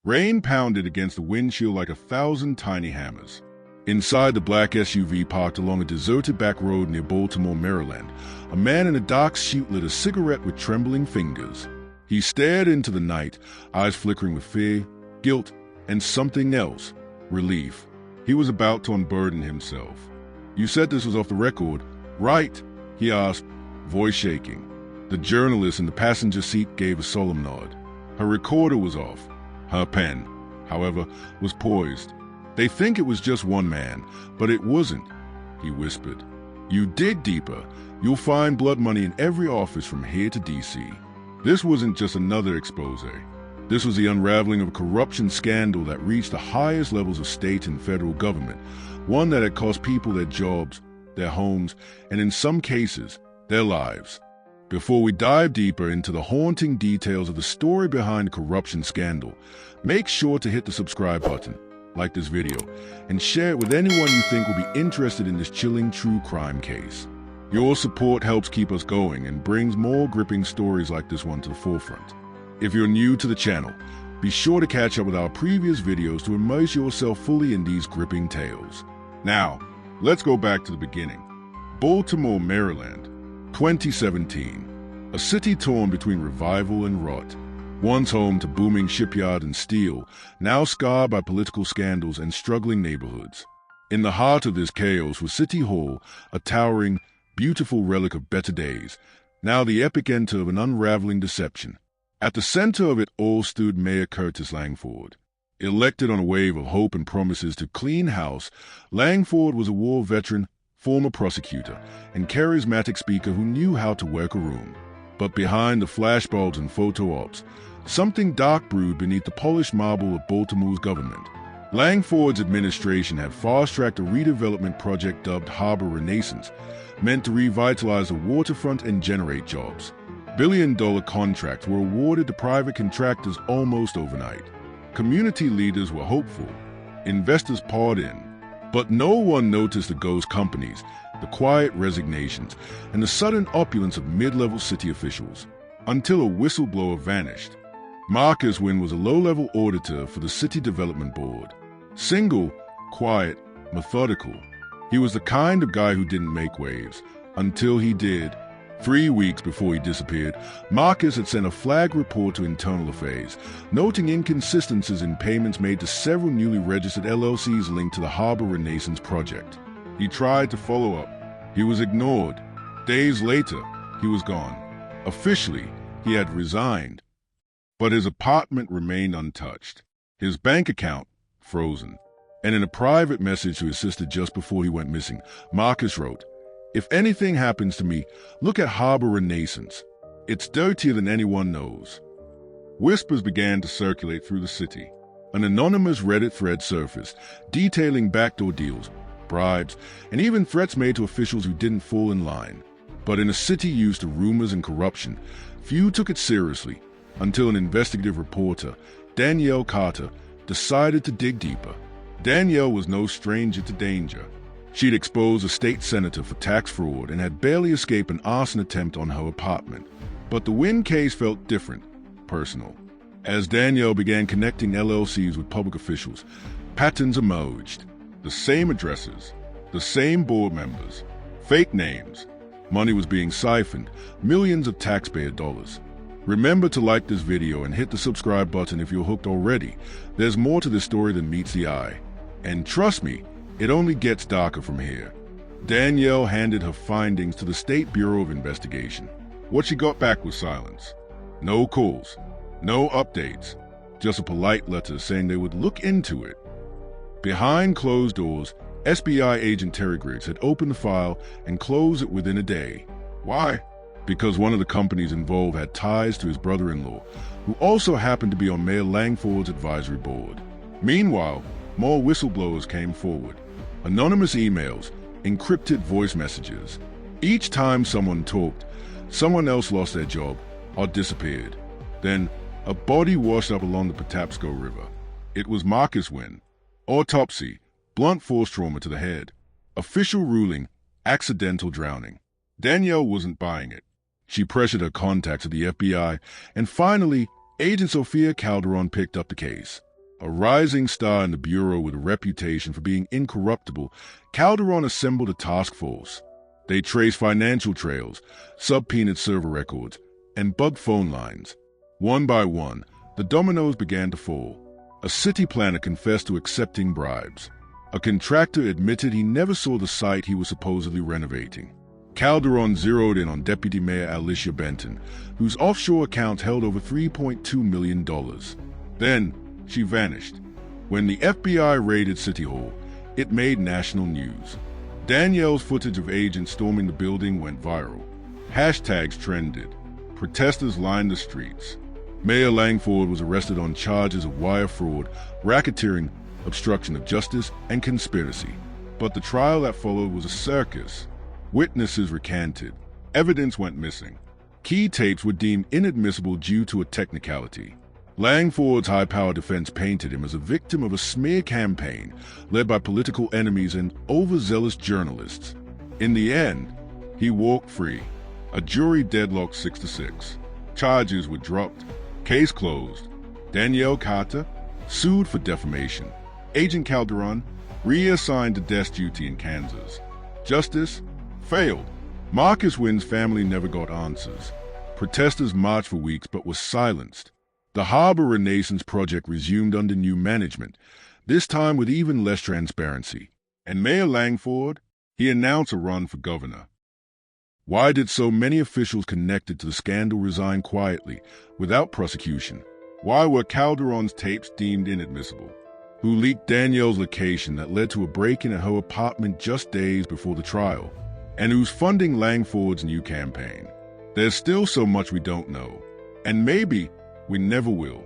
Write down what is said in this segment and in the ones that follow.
Rain pounded against the windshield like 1,000 tiny hammers. Inside the black SUV parked along a deserted back road near Baltimore, Maryland, a man in a dark suit lit a cigarette with trembling fingers. He stared into the night, eyes flickering with fear, guilt, and something else, relief. He was about to unburden himself. "You said this was off the record, right?" he asked, voice shaking. The journalist in the passenger seat gave a solemn nod. Her recorder was off. Her pen, however, was poised. "They think it was just one man, but it wasn't," he whispered. "You dig deeper, you'll find blood money in every office from here to D.C. This wasn't just another expose. This was the unraveling of a corruption scandal that reached the highest levels of state and federal government, one that had cost people their jobs, their homes, and in some cases, their lives. Before we dive deeper into the haunting details of the story behind the corruption scandal, make sure to hit the subscribe button, like this video, and share it with anyone you think will be interested in this chilling true crime case. Your support helps keep us going and brings more gripping stories like this one to the forefront. If you're new to the channel, be sure to catch up with our previous videos to immerse yourself fully in these gripping tales. Now, let's go back to the beginning. Baltimore, Maryland, 2017. A city torn between revival and rot. Once home to booming shipyard and steel, now scarred by political scandals and struggling neighborhoods. In the heart of this chaos was City Hall, a towering, beautiful relic of better days, now the epicenter of an unraveling deception. At the center of it all stood Mayor Curtis Langford. Elected on a wave of hope and promises to clean house, Langford was a war veteran, former prosecutor, and charismatic speaker who knew how to work a room. But behind the flashbulbs and photo ops, something dark brewed beneath the polished marble of Baltimore's government. Langford's administration had fast-tracked a redevelopment project dubbed Harbor Renaissance, meant to revitalize the waterfront and generate jobs. Billion-dollar contracts were awarded to private contractors almost overnight. Community leaders were hopeful. Investors poured in. But no one noticed the ghost companies, the quiet resignations, and the sudden opulence of mid-level city officials, until a whistleblower vanished. Marcus Wynn was a low-level auditor for the City Development Board. Single, quiet, methodical. He was the kind of guy who didn't make waves, until he did. 3 weeks before he disappeared, Marcus had sent a flag report to Internal Affairs, noting inconsistencies in payments made to several newly registered LLCs linked to the Harbor Renaissance project. He tried to follow up. He was ignored. Days later, he was gone. Officially, he had resigned. But his apartment remained untouched. His bank account, frozen. And in a private message to his sister just before he went missing, Marcus wrote, "If anything happens to me, look at Harbor Renaissance. It's dirtier than anyone knows." Whispers began to circulate through the city. An anonymous Reddit thread surfaced, detailing backdoor deals, bribes, and even threats made to officials who didn't fall in line. But in a city used to rumors and corruption, few took it seriously, until an investigative reporter, Danielle Carter, decided to dig deeper. Danielle was no stranger to danger. She'd exposed a state senator for tax fraud and had barely escaped an arson attempt on her apartment. But the Wynn case felt different, personal. As Danielle began connecting LLCs with public officials, patterns emerged. The same addresses, the same board members, fake names. Money was being siphoned, millions of taxpayer dollars. Remember to like this video and hit the subscribe button if you're hooked already. There's more to this story than meets the eye. And trust me, it only gets darker from here. Danielle handed her findings to the State Bureau of Investigation. What she got back was silence. No calls, no updates, just a polite letter saying they would look into it. Behind closed doors, SBI agent Terry Griggs had opened the file and closed it within a day. Why? Because one of the companies involved had ties to his brother-in-law, who also happened to be on Mayor Langford's advisory board. Meanwhile, more whistleblowers came forward. Anonymous emails, encrypted voice messages. Each time someone talked, someone else lost their job or disappeared. Then, a body washed up along the Patapsco River. It was Marcus Wynn. Autopsy, blunt force trauma to the head. Official ruling, accidental drowning. Danielle wasn't buying it. She pressured her contacts at the FBI, and finally, Agent Sophia Calderon picked up the case. A rising star in the Bureau with a reputation for being incorruptible, Calderon assembled a task force. They traced financial trails, subpoenaed server records, and bugged phone lines. One by one, the dominoes began to fall. A city planner confessed to accepting bribes. A contractor admitted he never saw the site he was supposedly renovating. Calderon zeroed in on Deputy Mayor Alicia Benton, whose offshore accounts held over $3.2 million. Then, she vanished. When the FBI raided City Hall, it made national news. Danielle's footage of agents storming the building went viral. Hashtags trended. Protesters lined the streets. Mayor Langford was arrested on charges of wire fraud, racketeering, obstruction of justice, and conspiracy. But the trial that followed was a circus. Witnesses recanted. Evidence went missing. Key tapes were deemed inadmissible due to a technicality. Langford's high-powered defense painted him as a victim of a smear campaign led by political enemies and overzealous journalists. In the end, he walked free. A jury deadlocked 6-6. Charges were dropped. Case closed. Danielle Carter sued for defamation. Agent Calderon reassigned to desk duty in Kansas. Justice failed. Marcus Wynn's family never got answers. Protesters marched for weeks but were silenced. The Harbor Renaissance Project resumed under new management, this time with even less transparency. And Mayor Langford, he announced a run for governor. Why did so many officials connected to the scandal resign quietly, without prosecution? Why were Calderon's tapes deemed inadmissible? Who leaked Danielle's location that led to a break-in at her apartment just days before the trial? And who's funding Langford's new campaign? There's still so much we don't know. And maybe we never will.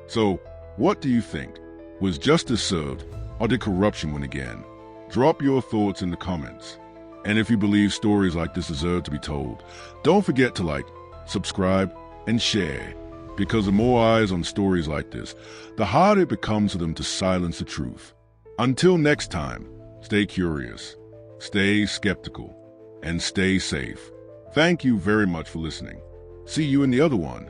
So, what do you think? Was justice served, or did corruption win again? Drop your thoughts in the comments. And if you believe stories like this deserve to be told, don't forget to like, subscribe, and share. Because the more eyes on stories like this, the harder it becomes for them to silence the truth. Until next time, stay curious, stay skeptical, and stay safe. Thank you very much for listening. See you in the other one.